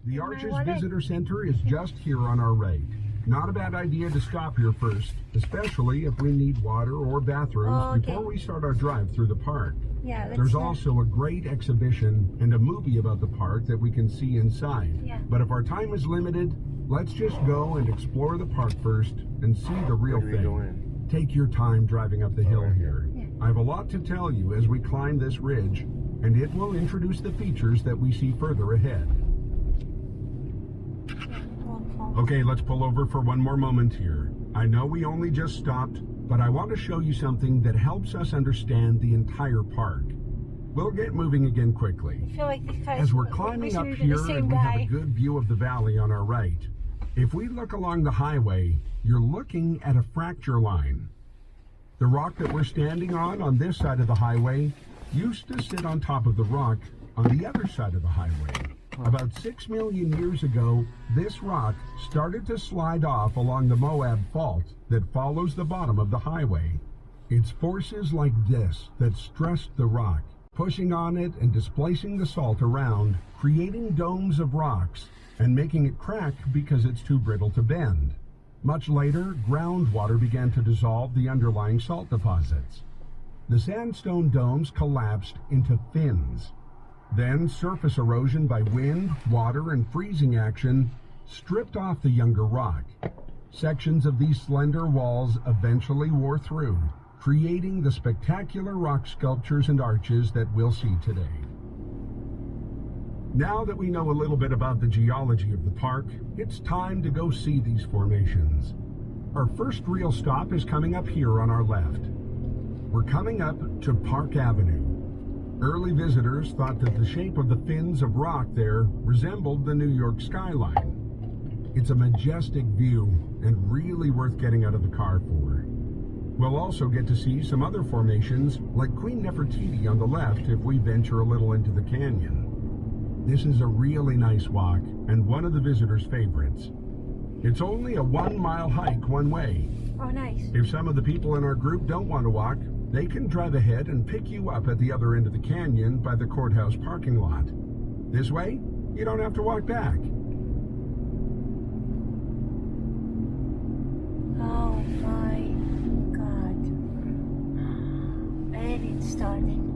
The Arches Visitor Center is just here on our right. Not a bad idea to stop here first, especially if we need water or bathrooms before we start our drive through the park. Yeah, There's also a great exhibition and a movie about the park that we can see inside. Yeah. But if our time is limited, let's just go and explore the park first and see the real thing. Take your time driving up the hill here. Yeah. I have a lot to tell you as we climb this ridge, and it will introduce the features that we see further ahead. Okay, let's pull over for one more moment here. I know we only just stopped, but I want to show you something that helps us understand the entire park. We'll get moving again quickly. I feel like these guys, As we're climbing up here and we have a good view of the valley on our right, if we look along the highway, you're looking at a fracture line. The rock that we're standing on this side of the highway, used to sit on top of the rock on the other side of the highway. About 6 million years ago, this rock started to slide off along the Moab Fault that follows the bottom of the highway. It's forces like this that stressed the rock, pushing on it and displacing the salt around, creating domes of rocks and making it crack because it's too brittle to bend. Much later, groundwater began to dissolve the underlying salt deposits. The sandstone domes collapsed into fins. Then surface erosion by wind, water, and freezing action stripped off the younger rock. Sections of these slender walls eventually wore through, creating the spectacular rock sculptures and arches that we'll see today. Now that we know a little bit about the geology of the park, it's time to go see these formations. Our first real stop is coming up here on our left. We're coming up to Park Avenue. Early visitors thought that the shape of the fins of rock there resembled the New York skyline. It's a majestic view and really worth getting out of the car for. We'll also get to see some other formations like Queen Nefertiti on the left if we venture a little into the canyon. This is a really nice walk and one of the visitors' favorites. It's only a 1-mile hike one way. Oh, nice. If some of the people in our group don't want to walk, they can drive ahead and pick you up at the other end of the canyon by the courthouse parking lot. This way, you don't have to walk back. Oh my God. And it's starting.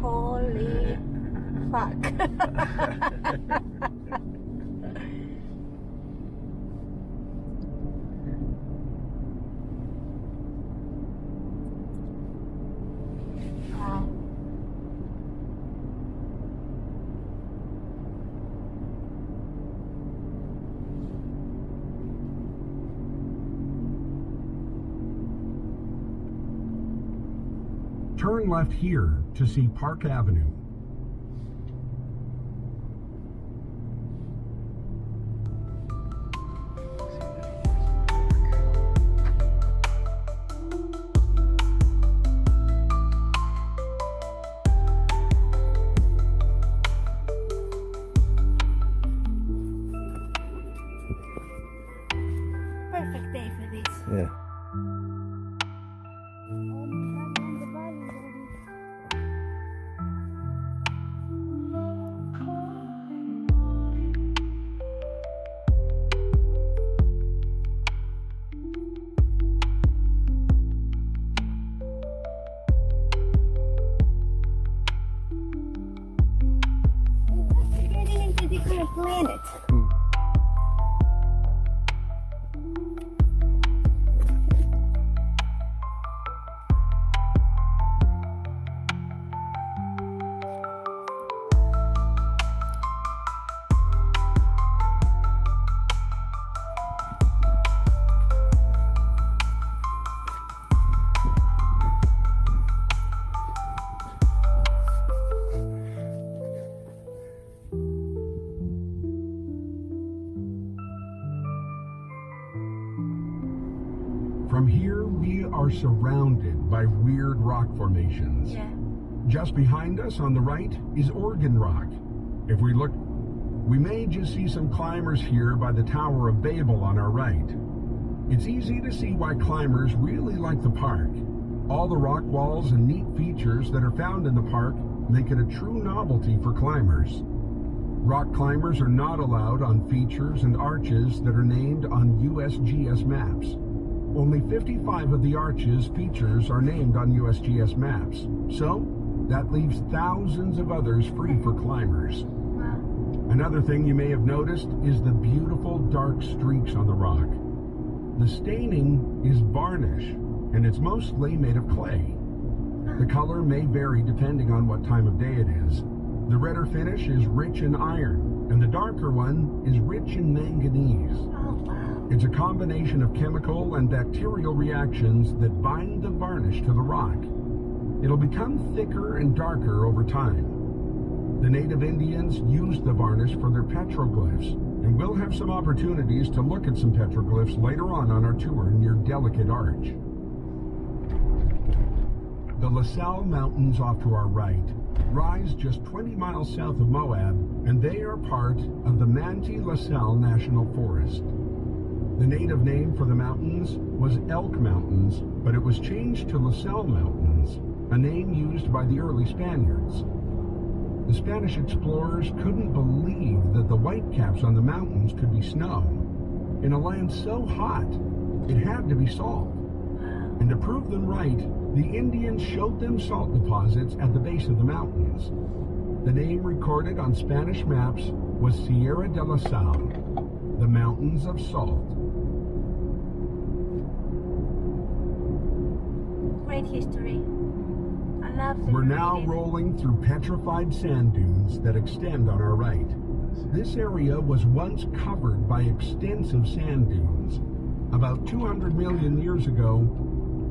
Holy fuck. Turn left here to see Park Avenue. Perfect day for this. Yeah. Getting into different planet. From here, we are surrounded by weird rock formations. Yeah. Just behind us on the right is Organ Rock. If we look, we may just see some climbers here by the Tower of Babel on our right. It's easy to see why climbers really like the park. All the rock walls and neat features that are found in the park make it a true novelty for climbers. Rock climbers are not allowed on features and arches that are named on USGS maps. Only 55 of the arches features are named on USGS maps, so that leaves thousands of others free for climbers. Wow. Another thing you may have noticed is the beautiful dark streaks on the rock. The staining is varnish, and it's mostly made of clay. The color may vary depending on what time of day it is. The redder finish is rich in iron, and the darker one is rich in manganese. Oh, wow. It's a combination of chemical and bacterial reactions that bind the varnish to the rock. It'll become thicker and darker over time. The native Indians used the varnish for their petroglyphs, and we'll have some opportunities to look at some petroglyphs later on our tour near Delicate Arch. The La Salle Mountains off to our right rise just 20 miles south of Moab, and they are part of the Manti-La Salle National Forest. The native name for the mountains was Elk Mountains, but it was changed to La Salle Mountains, a name used by the early Spaniards. The Spanish explorers couldn't believe that the whitecaps on the mountains could be snow. In a land so hot, it had to be salt. And to prove them right, the Indians showed them salt deposits at the base of the mountains. The name recorded on Spanish maps was Sierra de la Sal, the Mountains of Salt. Great history. I love the We're now reading. rolling through petrified sand dunes that extend on our right. This area was once covered by extensive sand dunes. About 200 million years ago,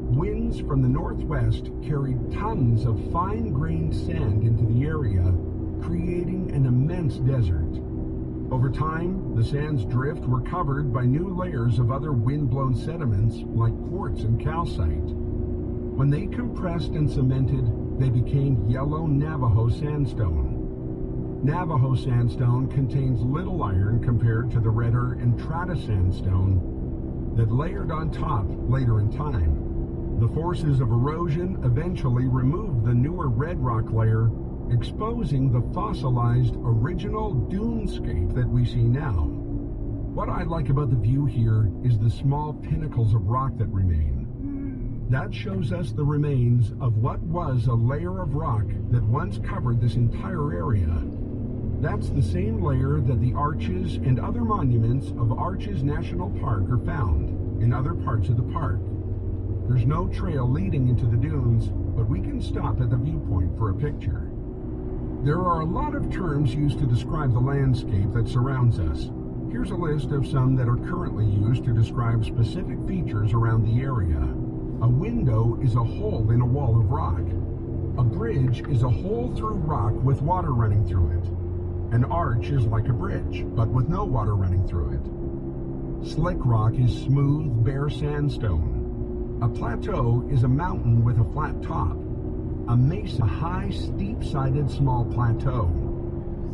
winds from the northwest carried tons of fine-grained sand into the area, creating an immense desert. Over time, the sand's drift were covered by new layers of other wind-blown sediments like quartz and calcite. When they compressed and cemented, they became yellow Navajo sandstone. Navajo sandstone contains little iron compared to the redder Entrada sandstone that layered on top later in time. The forces of erosion eventually removed the newer red rock layer, exposing the fossilized original dunescape that we see now. What I like about the view here is the small pinnacles of rock that remain. That shows us the remains of what was a layer of rock that once covered this entire area. That's the same layer that the arches and other monuments of Arches National Park are found in other parts of the park. There's no trail leading into the dunes, but we can stop at the viewpoint for a picture. There are a lot of terms used to describe the landscape that surrounds us. Here's a list of some that are currently used to describe specific features around the area. A window is a hole in a wall of rock. A bridge is a hole through rock with water running through it. An arch is like a bridge, but with no water running through it. Slick rock is smooth, bare sandstone. A plateau is a mountain with a flat top. A mesa, a high, steep-sided small plateau.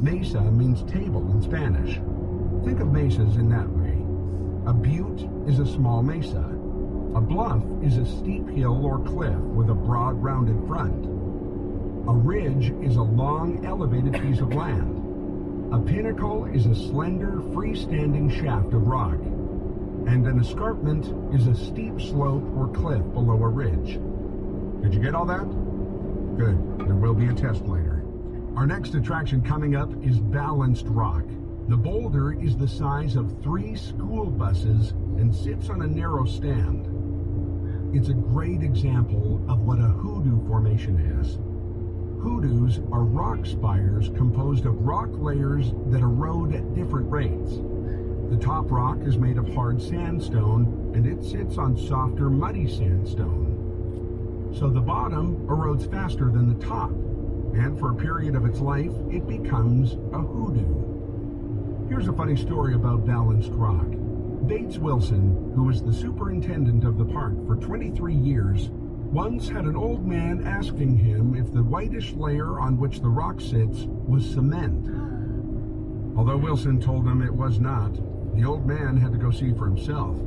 Mesa means table in Spanish. Think of mesas in that way. A butte is a small mesa. A bluff is a steep hill or cliff with a broad, rounded front. A ridge is a long, elevated piece of land. A pinnacle is a slender, freestanding shaft of rock. And an escarpment is a steep slope or cliff below a ridge. Did you get all that? Good. There will be a test later. Our next attraction coming up is Balanced Rock. The boulder is the size of 3 school buses and sits on a narrow stand. It's a great example of what a hoodoo formation is. Hoodoos are rock spires composed of rock layers that erode at different rates. The top rock is made of hard sandstone, and it sits on softer, muddy sandstone. So the bottom erodes faster than the top, and for a period of its life, it becomes a hoodoo. Here's a funny story about Balanced Rock. Bates Wilson, who was the superintendent of the park for 23 years, once had an old man asking him if the whitish layer on which the rock sits was cement. Although Wilson told him it was not, the old man had to go see for himself.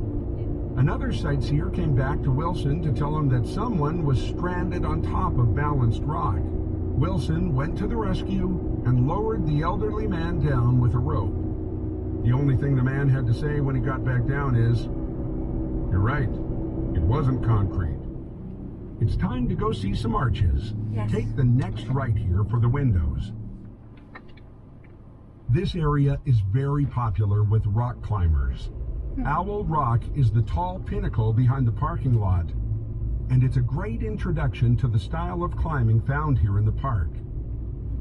Another sightseer came back to Wilson to tell him that someone was stranded on top of Balanced Rock. Wilson went to the rescue and lowered the elderly man down with a rope. The only thing the man had to say when he got back down is, "You're right, it wasn't concrete." It's time to go see some arches. Yes. Take the next right here for the windows. This area is very popular with rock climbers. Owl Rock is the tall pinnacle behind the parking lot, and it's a great introduction to the style of climbing found here in the park.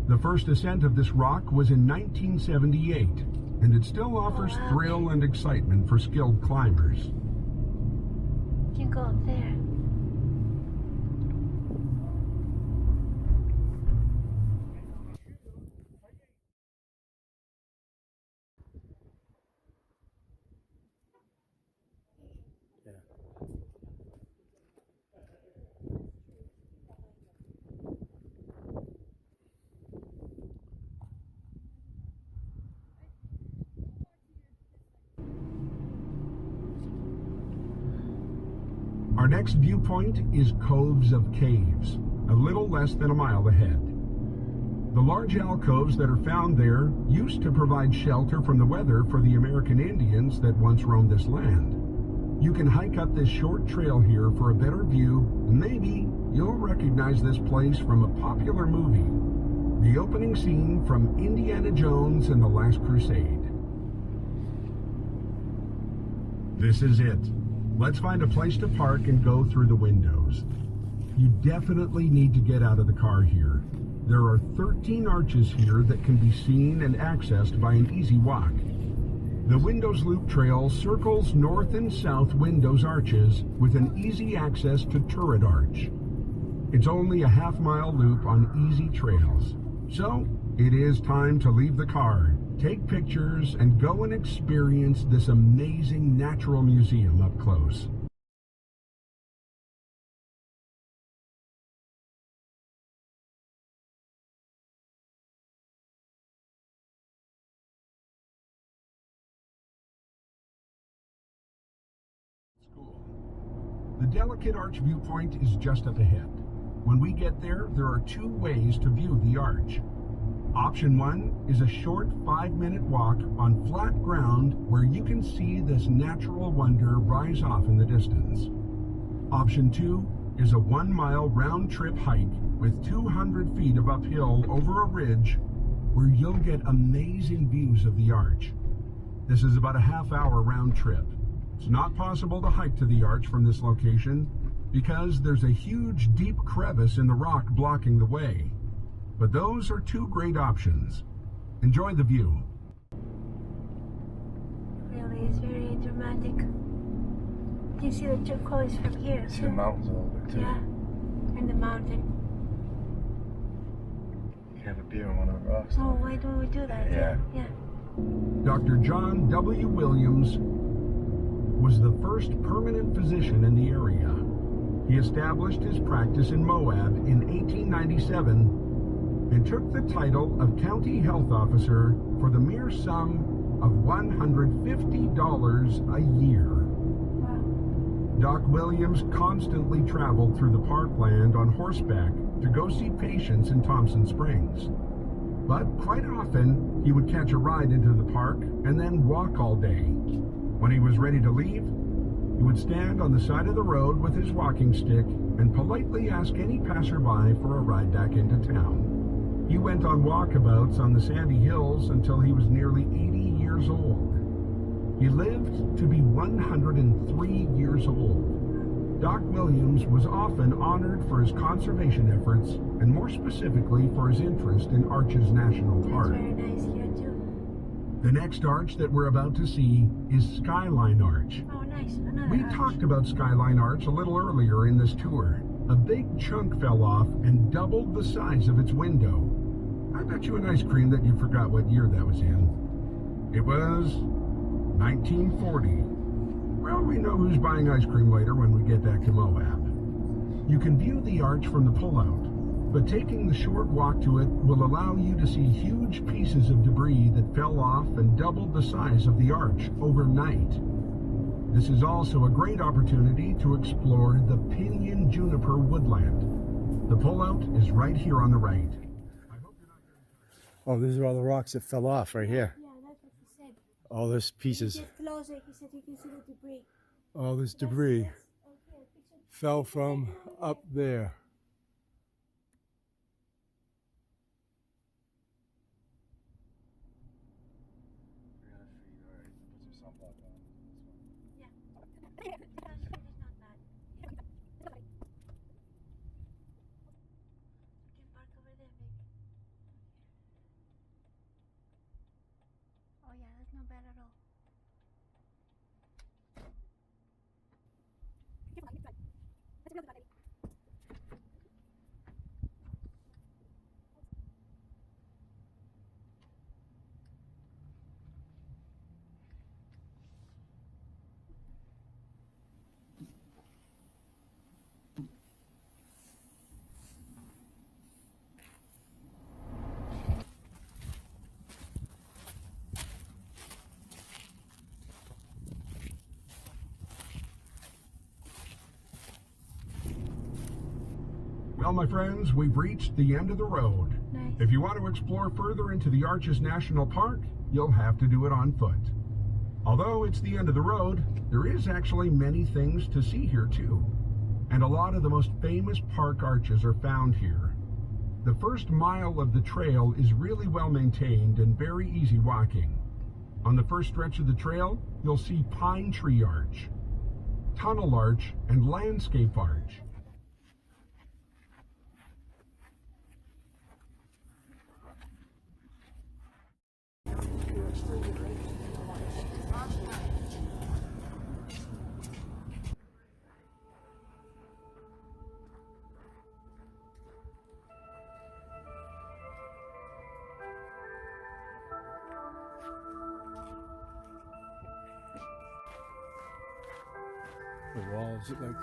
The first ascent of this rock was in 1978, and it still offers thrill and excitement for skilled climbers. You can go up there. Our next viewpoint is Coves of Caves, a little less than a mile ahead. The large alcoves that are found there used to provide shelter from the weather for the American Indians that once roamed this land. You can hike up this short trail here for a better view, and maybe you'll recognize this place from a popular movie, the opening scene from Indiana Jones and the Last Crusade. This is it. Let's find a place to park and go through the windows. You definitely need to get out of the car here. There are 13 arches here that can be seen and accessed by an easy walk. The Windows Loop Trail circles north and south Windows arches with an easy access to Turret Arch. It's only a half-mile loop on easy trails. So, it is time to leave the car, take pictures, and go and experience this amazing natural museum up close. The Delicate Arch viewpoint is just up ahead. When we get there, there are two ways to view the arch. Option 1 is a short 5-minute walk on flat ground where you can see this natural wonder rise off in the distance. Option 2 is a 1-mile round-trip hike with 200 feet of uphill over a ridge where you'll get amazing views of the arch. This is about a half-hour round trip. It's not possible to hike to the arch from this location because there's a huge deep crevice in the rock blocking the way. But those are two great options. Enjoy the view. Really is very dramatic. You can see the turquoise from here. See the mountains a little bit too. Yeah, and the mountain. You can have a beer on one of the rocks. Oh, why don't we do that? Yeah. Yeah. Dr. John W. Williams was the first permanent physician in the area. He established his practice in Moab in 1897 and took the title of County Health Officer for the mere sum of $150 a year. Wow. Doc Williams constantly traveled through the parkland on horseback to go see patients in Thompson Springs. But quite often, he would catch a ride into the park and then walk all day. When he was ready to leave, he would stand on the side of the road with his walking stick and politely ask any passerby for a ride back into town. He went on walkabouts on the sandy hills until he was nearly 80 years old. He lived to be 103 years old. Doc Williams was often honored for his conservation efforts and more specifically for his interest in Arches National Park. It's very nice here too. The next arch that we're about to see is Skyline Arch. Oh, nice. Another We arch. talked about Skyline Arch a little earlier in this tour. A big chunk fell off and doubled the size of its window. I bet you an ice cream that you forgot what year that was in. It was 1940. Well, we know who's buying ice cream later when we get back to Moab. You can view the arch from the pullout, but taking the short walk to it will allow you to see huge pieces of debris that fell off and doubled the size of the arch overnight. This is also a great opportunity to explore the pinyon juniper woodland. The pullout is right here on the right. I hope you're not getting tired. Oh, these are all the rocks that fell off right here. Yeah, that's what he said. All this pieces, Get closer, he said you can see the debris. all this debris Okay, picture. fell from up there. Yeah. Sunscreen is not bad. You can park over there, maybe. Oh yeah, that's not bad at all. Well, my friends, we've reached the end of the road. Nice. If you want to explore further into the Arches National Park, you'll have to do it on foot. Although it's the end of the road, there is actually many things to see here too. And a lot of the most famous park arches are found here. The first mile of the trail is really well maintained and very easy walking. On the first stretch of the trail, you'll see Pine Tree Arch, Tunnel Arch, and Landscape Arch. The walls look like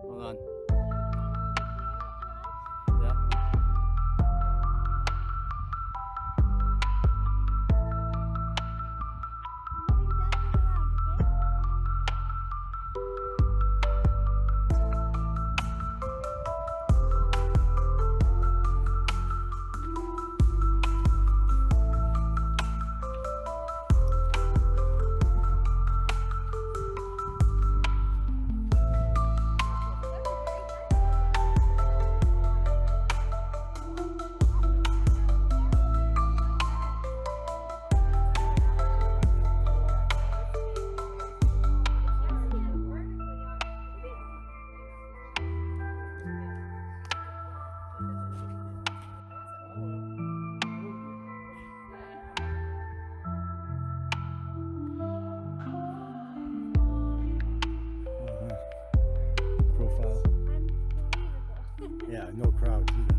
hold on. Yeah. Profile. Unbelievable. Yeah, no crowds either.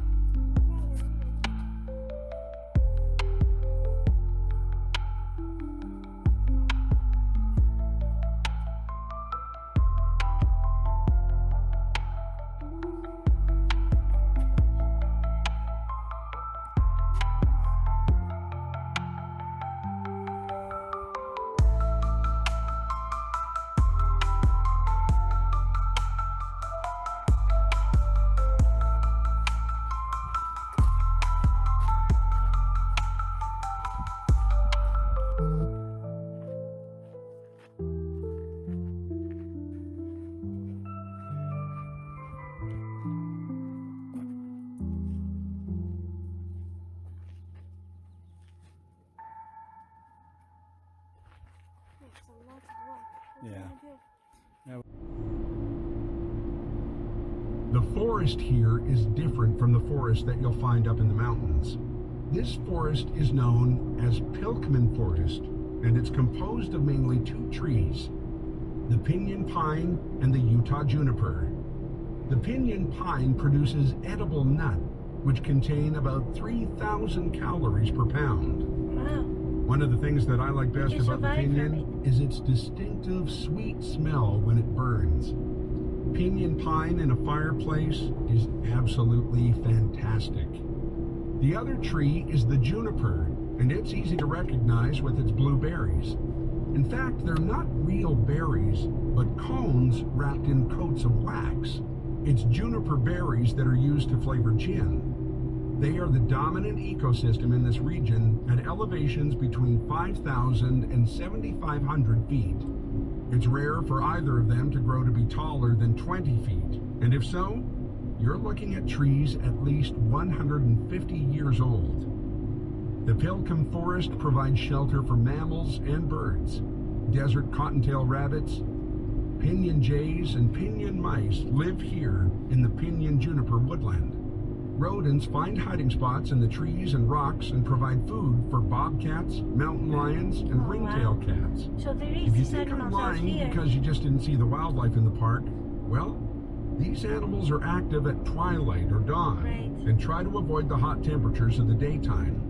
It's a lot of work. What Yeah. are you gonna do? The forest here is different from the forest that you'll find up in the mountains. This forest is known as Pilkman Forest, and it's composed of mainly two trees, the pinyon pine and the Utah juniper. The pinyon pine produces edible nut, which contain about 3,000 calories per pound. Wow. One of the things that I like best You about the survive from pinyon is its distinctive sweet smell when it burns. Pinyon pine in a fireplace is absolutely fantastic. The other tree is the juniper, and it's easy to recognize with its blue berries. In fact, they're not real berries, but cones wrapped in coats of wax. It's juniper berries that are used to flavor gin. They are the dominant ecosystem in this region at elevations between 5,000 and 7,500 feet. It's rare for either of them to grow to be taller than 20 feet, and if so, you're looking at trees at least 150 years old. The Pilkman Forest provides shelter for mammals and birds. Desert cottontail rabbits, pinyon jays, and pinyon mice live here in the pinyon juniper woodland. Rodents find hiding spots in the trees and rocks and provide food for bobcats, mountain lions, and Oh, ringtail wow. cats. So there is If you these think I'm animals out lying here. because you just didn't see the wildlife in the park, well, these animals are active at twilight or dawn Right. and try to avoid the hot temperatures of the daytime.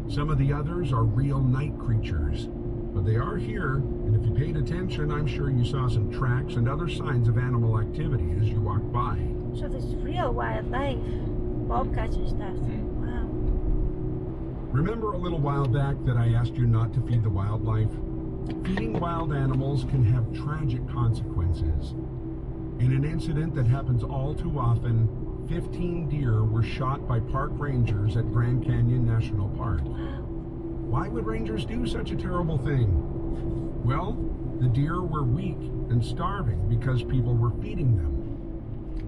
Some of the others are real night creatures, but they are here, and if you paid attention, I'm sure you saw some tracks and other signs of animal activity as you walked by. So there's real wildlife. Bobcats and stuff. Wow. Remember a little while back that I asked you not to feed the wildlife? Feeding wild animals can have tragic consequences. In an incident that happens all too often, 15 deer were shot by park rangers at Grand Canyon National Park. Wow. Why would rangers do such a terrible thing? Well, the deer were weak and starving because people were feeding them.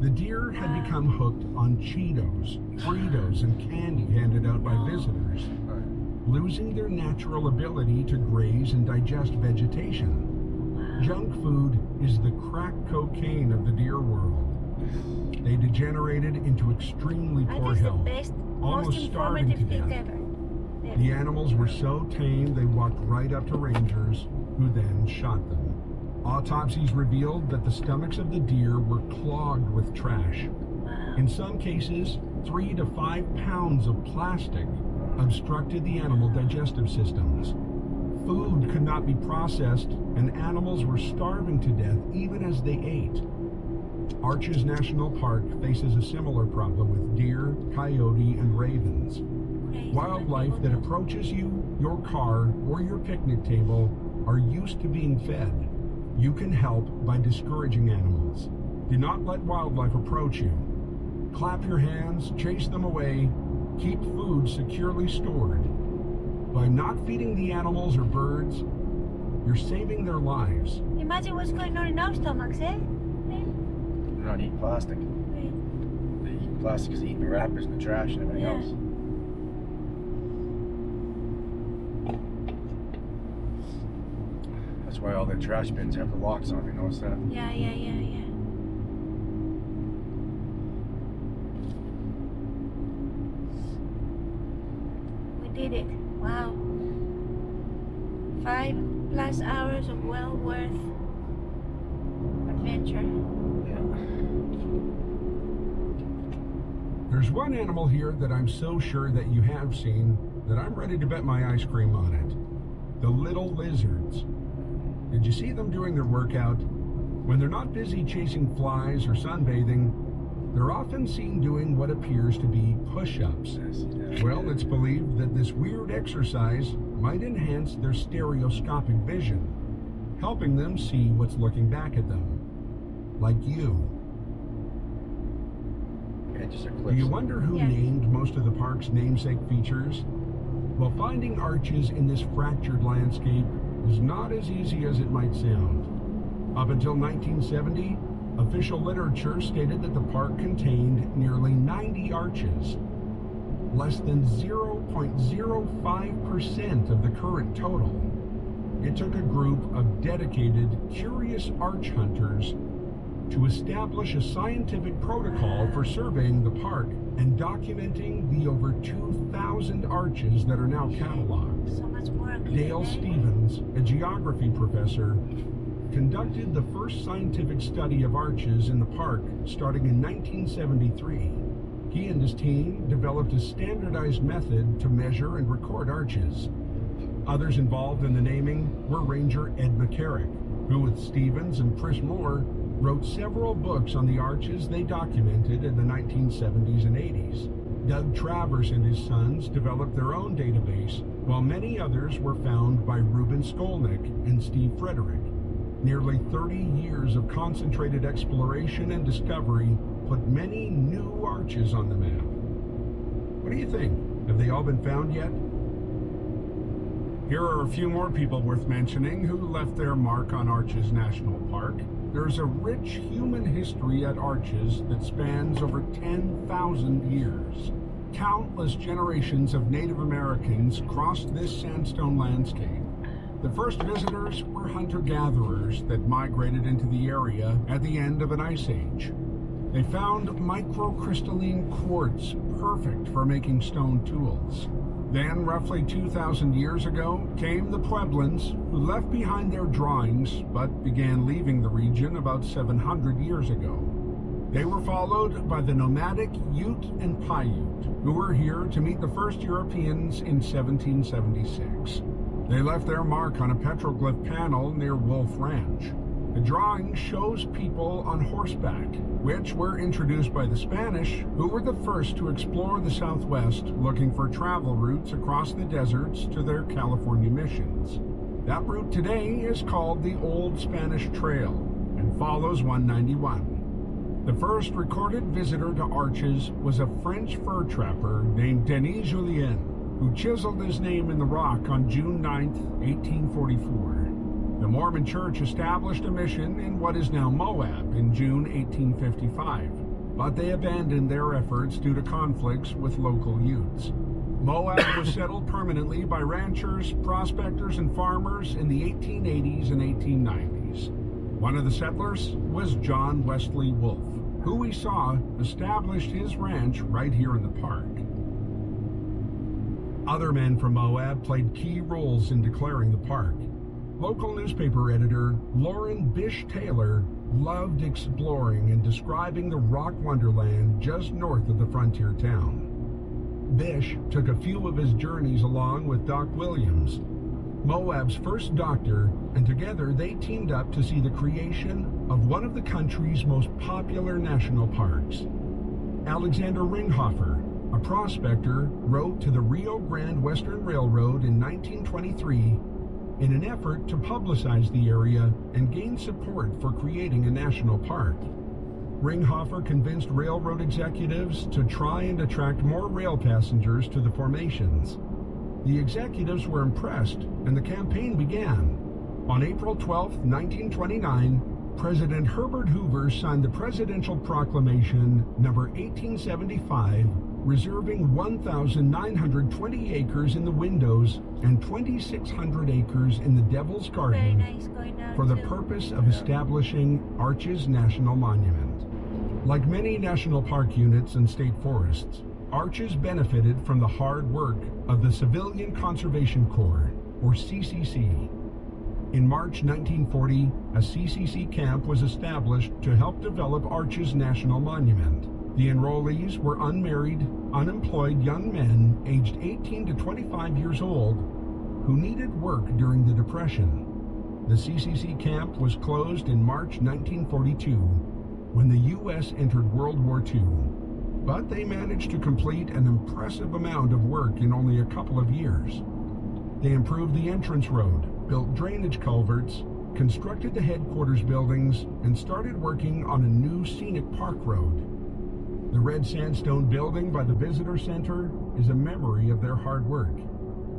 The deer had become hooked on Cheetos, Fritos, and candy handed out by visitors, losing their natural ability to graze and digest vegetation. Wow. Junk food is the crack cocaine of the deer world. They degenerated into extremely I poor think it's the health, best, almost most starving to informative thing death. ever. The animals were so tame they walked right up to rangers, who then shot them. Autopsies revealed that the stomachs of the deer were clogged with trash. Wow. In some cases, 3 to 5 pounds of plastic obstructed the animal digestive systems. Food could not be processed, and animals were starving to death even as they ate. Arches National Park faces a similar problem with deer, coyote, and ravens. Crazy Wildlife what that people do. approaches you, your car, or your picnic table are used to being fed. You can help by discouraging animals. Do not let wildlife approach you. Clap your hands, chase them away, keep food securely stored. By not feeding the animals or birds, you're saving their lives. Imagine what's going on in our stomachs, eh? They're not eating plastic. They eat plastic because they eat the wrappers and the trash and everything Yeah. else. That's why all their trash bins have the locks on. You notice that? Yeah. We did it. Wow. 5+ hours of well worth adventure. Yeah. There's one animal here that I'm so sure that you have seen that I'm ready to bet my ice cream on it. The little lizards. Did you see them doing their workout? When they're not busy chasing flies or sunbathing, they're often seen doing what appears to be push-ups. Well, it's believed that this weird exercise might enhance their stereoscopic vision, helping them see what's looking back at them. Like you. It just Do eclipses. you wonder who Yeah. named most of the park's namesake features? Well, finding arches in this fractured landscape is not as easy as it might sound. Up until 1970, official literature stated that the park contained nearly 90 arches. Less than 0.05% of the current total. It took a group of dedicated, curious arch hunters to establish a scientific protocol for surveying the park and documenting the over 2,000 arches that are now cataloged. So much work. Dale Stevens, a geography professor, conducted the first scientific study of arches in the park starting in 1973. He and his team developed a standardized method to measure and record arches. Others involved in the naming were Ranger Ed McCarrick, who with Stevens and Chris Moore wrote several books on the arches they documented in the 1970s and 80s. Doug Travers and his sons developed their own database, while many others were found by Ruben Skolnick and Steve Frederick. Nearly 30 years of concentrated exploration and discovery put many new arches on the map. What do you think? Have they all been found yet? Here are a few more people worth mentioning who left their mark on Arches National Park. There's a rich human history at Arches that spans over 10,000 years. Countless generations of Native Americans crossed this sandstone landscape. The first visitors were hunter-gatherers that migrated into the area at the end of an ice age. They found microcrystalline quartz perfect for making stone tools. Then, roughly 2,000 years ago, came the Puebloans, who left behind their drawings but began leaving the region about 700 years ago. They were followed by the nomadic Ute and Paiute, who were here to meet the first Europeans in 1776. They left their mark on a petroglyph panel near Wolf Ranch. The drawing shows people on horseback, which were introduced by the Spanish, who were the first to explore the Southwest looking for travel routes across the deserts to their California missions. That route today is called the Old Spanish Trail and follows 191. The first recorded visitor to Arches was a French fur trapper named Denis Julien, who chiseled his name in the rock on June 9, 1844. The Mormon Church established a mission in what is now Moab in June 1855, but they abandoned their efforts due to conflicts with local Utes. Moab was settled permanently by ranchers, prospectors, and farmers in the 1880s and 1890s. One of the settlers was John Wesley Wolfe, who we saw established his ranch right here in the park. Other men from Moab played key roles in declaring the park. Local newspaper editor Lauren Bish Taylor loved exploring and describing the rock wonderland just north of the frontier town. Bish took a few of his journeys along with Doc Williams, Moab's first doctor, and together they teamed up to see the creation of one of the country's most popular national parks. Alexander Ringhofer, a prospector, wrote to the Rio Grande Western Railroad in 1923 in an effort to publicize the area and gain support for creating a national park. Ringhofer convinced railroad executives to try and attract more rail passengers to the formations. The executives were impressed, and the campaign began. On April 12, 1929, President Herbert Hoover signed the Presidential Proclamation number 1875, reserving 1,920 acres in the Windows and 2,600 acres in the Devil's Very Garden nice going down for the too. purpose of establishing Arches National Monument. Like many national park units and state forests, Arches benefited from the hard work of the Civilian Conservation Corps, or CCC. In March 1940, a CCC camp was established to help develop Arches National Monument. The enrollees were unmarried, unemployed young men aged 18 to 25 years old who needed work during the Depression. The CCC camp was closed in March 1942 when the U.S. entered World War II, but they managed to complete an impressive amount of work in only a couple of years. They improved the entrance road, built drainage culverts, constructed the headquarters buildings, and started working on a new scenic park road. The red sandstone building by the visitor center is a memory of their hard work.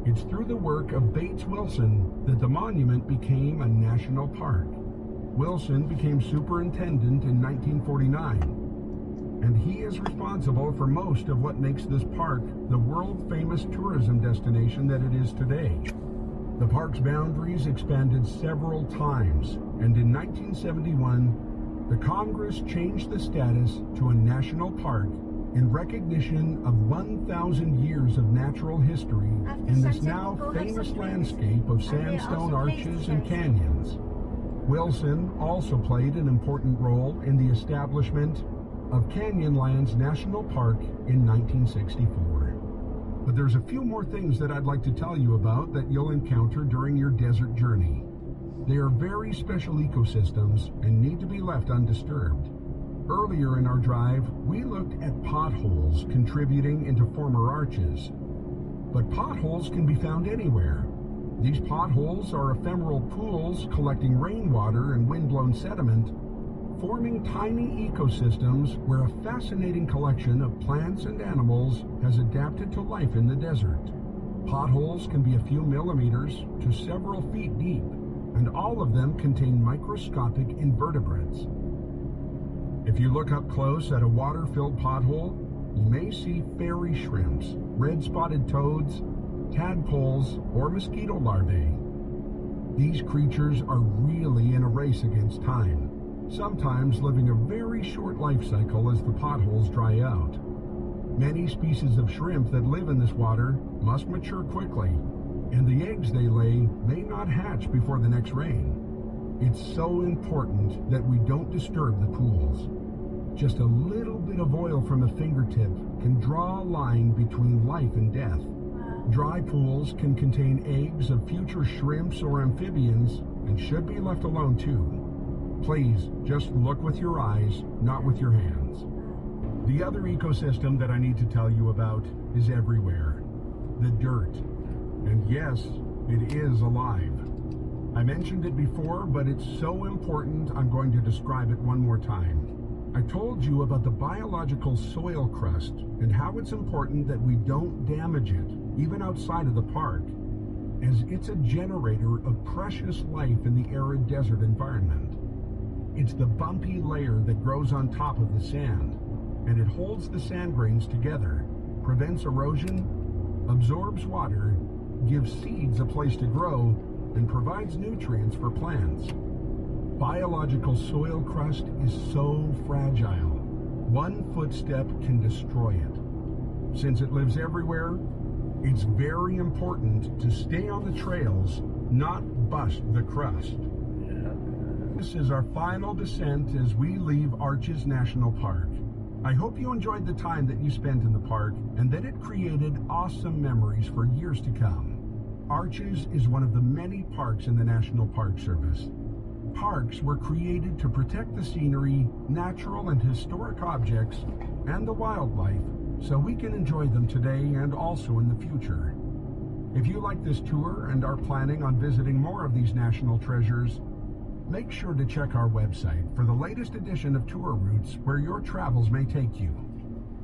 It's through the work of Bates Wilson that the monument became a national park. Wilson became superintendent in 1949, and he is responsible for most of what makes this park the world-famous tourism destination that it is today. The park's boundaries expanded several times, and in 1971, The Congress changed the status to a national park in recognition of 1,000 years of natural history After in this sunset, now we'll go have famous some drinks. landscape of And they sandstone also placed arches and chairs. canyons. Wilson also played an important role in the establishment of Canyonlands National Park in 1964. But there's a few more things that I'd like to tell you about that you'll encounter during your desert journey. They are very special ecosystems and need to be left undisturbed. Earlier in our drive, we looked at potholes contributing into former arches. But potholes can be found anywhere. These potholes are ephemeral pools collecting rainwater and wind-blown sediment, forming tiny ecosystems where a fascinating collection of plants and animals has adapted to life in the desert. Potholes can be a few millimeters to several feet deep, and all of them contain microscopic invertebrates. If you look up close at a water-filled pothole, you may see fairy shrimps, red-spotted toads, tadpoles, or mosquito larvae. These creatures are really in a race against time, sometimes living a very short life cycle as the potholes dry out. Many species of shrimp that live in this water must mature quickly, and the eggs they lay may not hatch before the next rain. It's so important that we don't disturb the pools. Just a little bit of oil from a fingertip can draw a line between life and death. Dry pools can contain eggs of future shrimps or amphibians and should be left alone too. Please, just look with your eyes, not with your hands. The other ecosystem that I need to tell you about is everywhere. The dirt. And yes, it is alive. I mentioned it before, but it's so important I'm going to describe it one more time. I told you about the biological soil crust and how it's important that we don't damage it, even outside of the park, as it's a generator of precious life in the arid desert environment. It's the bumpy layer that grows on top of the sand, and it holds the sand grains together, prevents erosion, absorbs water, gives seeds a place to grow, and provides nutrients for plants. Biological soil crust is so fragile. One footstep can destroy it. Since it lives everywhere, it's very important to stay on the trails, not bust the crust. This is our final descent as we leave Arches National Park. I hope you enjoyed the time that you spent in the park and that it created awesome memories for years to come. Arches is one of the many parks in the National Park Service. Parks were created to protect the scenery, natural and historic objects, and the wildlife so we can enjoy them today and also in the future. If you like this tour and are planning on visiting more of these national treasures, make sure to check our website for the latest edition of tour routes where your travels may take you.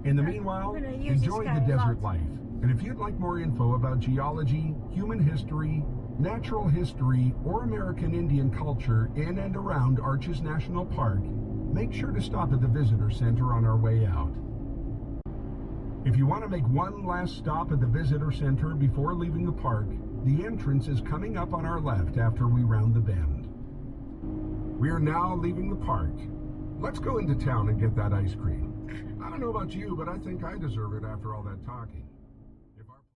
In the meanwhile, enjoy the desert life. And if you'd like more info about geology, human history, natural history, or American Indian culture in and around Arches National Park, make sure to stop at the Visitor Center on our way out. If you want to make one last stop at the Visitor Center before leaving the park, the entrance is coming up on our left after we round the bend. We are now leaving the park. Let's go into town and get that ice cream. I don't know about you, but I think I deserve it after all that talking.